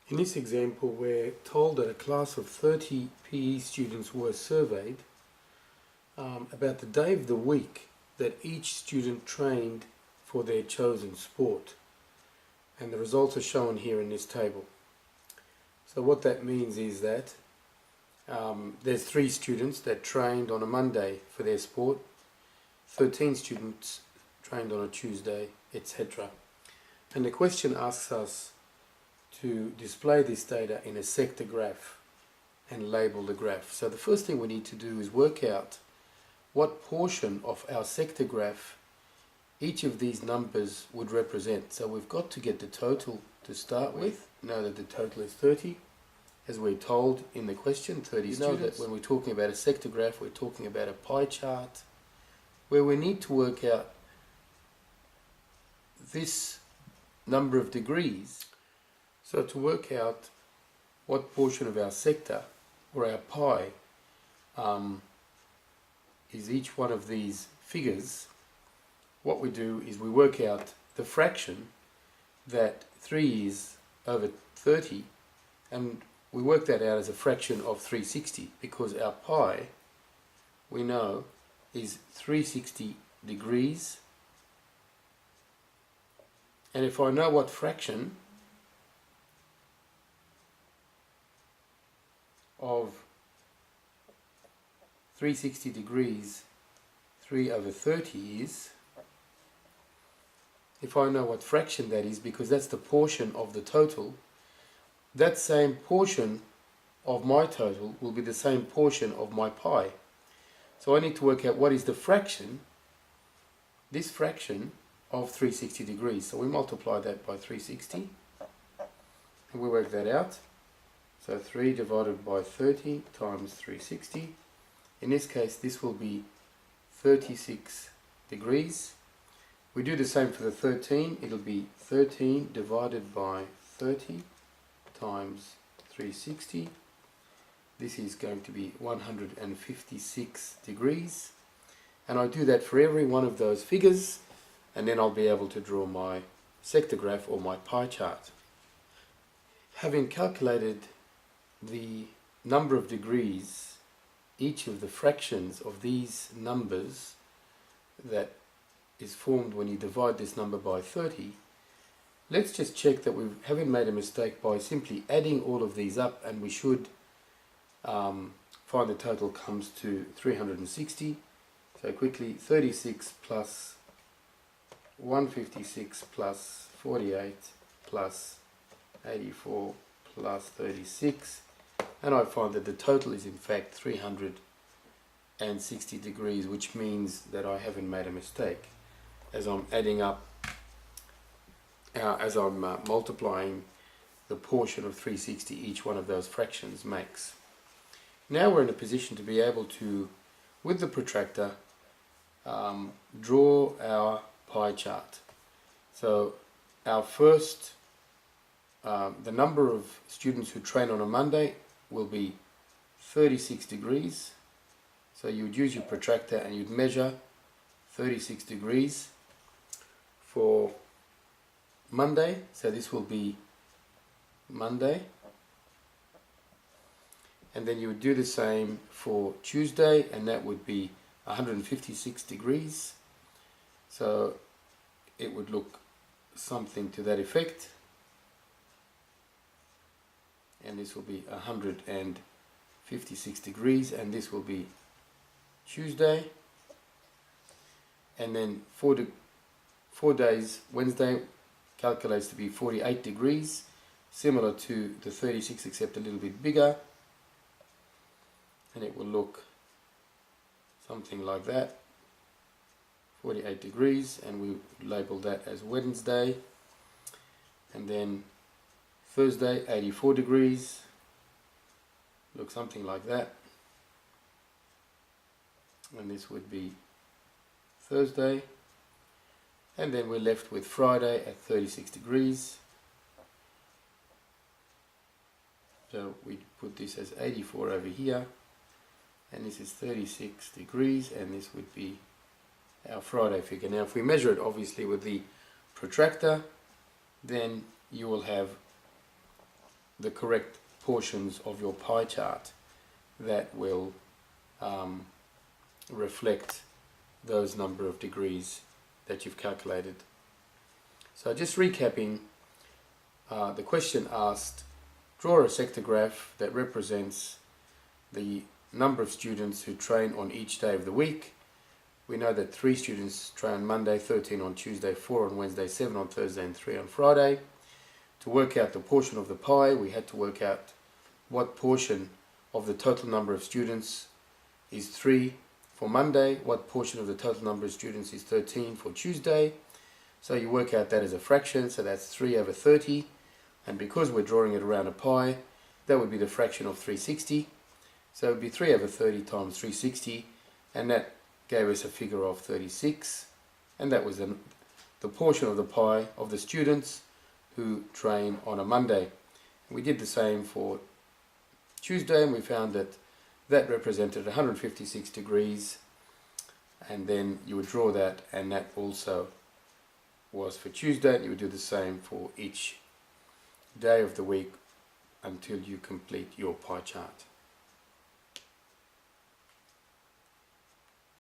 In this example, we're told that a class of 30 PE students were surveyed about the day of the week that each student trained for their chosen sport. And the results are shown here in this table. So what that means is that there's 3 students that trained on a Monday for their sport, 13 students trained on a Tuesday, etc. And the question asks us to display this data in a sector graph and label the graph. So the first thing we need to do is work out what portion of our sector graph each of these numbers would represent. So we've got to get the total to start with. Know that the total is 30, as we're told in the question, 30 students. Know that when we're talking about a sector graph, we're talking about a pie chart, where we need to work out this number of degrees. So to work out what portion of our sector or our pie is each one of these figures, what we do is we work out the fraction that 3 is over 30, and we work that out as a fraction of 360, because our pie, we know, is 360 degrees. And if I know what fraction of 360 degrees 3 over 30 is, if I know what fraction that is, because that's the portion of the total, that same portion of my total will be the same portion of my pie. So I need to work out what is the fraction, this fraction of 360 degrees. So we multiply that by 360 and we work that out. So 3 divided by 30 times 360. In this case, this will be 36 degrees. We do the same for the 13. It'll be 13 divided by 30 times 360. This is going to be 156 degrees. And I do that for every one of those figures, and then I'll be able to draw my sector graph or my pie chart. Having calculated the number of degrees, each of the fractions of these numbers that is formed when you divide this number by 30, let's just check that we haven't made a mistake by simply adding all of these up, and we should find the total comes to 360. So quickly, 36 plus 156 plus 48 plus 84 plus 36, and I find that the total is in fact 360 degrees, which means that I haven't made a mistake as I'm adding up, as I'm multiplying the portion of 360 each one of those fractions makes. Now we're in a position to be able to, with the protractor, draw our pie chart. So our first, the number of students who train on a Monday will be 36 degrees. So you would use your protractor and you'd measure 36 degrees for Monday. So this will be Monday. And then you would do the same for Tuesday, and that would be 156 degrees. So it would look something to that effect. And this will be 156 degrees, and this will be Tuesday. And then 4 days, Wednesday calculates to be 48 degrees, similar to the 36 except a little bit bigger. And it will look something like that, 48 degrees, and we label that as Wednesday. And then Thursday, 84 degrees, look something like that, and this would be Thursday. And then we're left with Friday at 36 degrees, so we put this as 84 over here, and this is 36 degrees, and this would be our Friday figure. Now if we measure it obviously with the protractor, then you will have the correct portions of your pie chart that will reflect those number of degrees that you've calculated. So just recapping, the question asked, draw a sector graph that represents the number of students who train on each day of the week. We know that 3 students train on Monday, 13 on Tuesday, 4 on Wednesday, 7 on Thursday and 3 on Friday. To work out the portion of the pie, we had to work out what portion of the total number of students is 3 for Monday, what portion of the total number of students is 13 for Tuesday. So you work out that as a fraction, so that's 3 over 30, and because we're drawing it around a pie, that would be the fraction of 360. So it would be 3 over 30 times 360, and that gave us a figure of 36, and that was the portion of the pie of the students who train on a Monday. We did the same for Tuesday, and we found that that represented 156 degrees, and then you would draw that, and that also was for Tuesday, and you would do the same for each day of the week until you complete your pie chart.